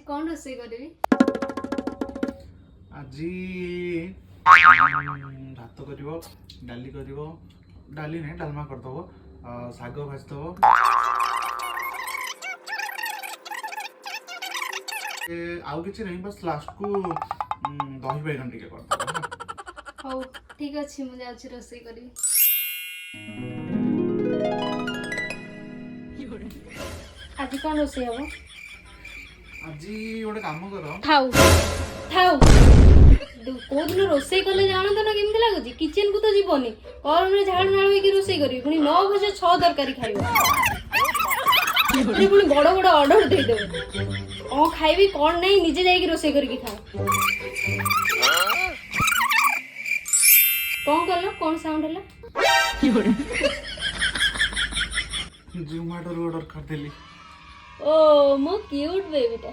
कौन रोसे करबी আজি भात करिवो डाली करिवो डाली नहीं डालमा कर दबो साग भाज दबो आउ किछि नहीं बस लास्ट को दही बैगन टिके कर दबो हौ ठीक अछि मु जाउछि रोसे करबी आज कौन रोसे हबो আজি गोटे काम कर थाउ थाउ को दिन रोसे कले जान तो ना केमती लागुची किचन को तो जीवनी गरम रे झाड़ नाळ होई कि रोसे करी पुनी 9 बजे 6 तरकारी खाइबो पुनी बड़ बड़ ऑर्डर दे देबो ओ खाइबी कोन नहीं निजे जाई कि रोसे करी खा कौन करलो कौन साउंड हला जोमेटो ऑर्डर कर देली ओ मो क्यूट बेबीटा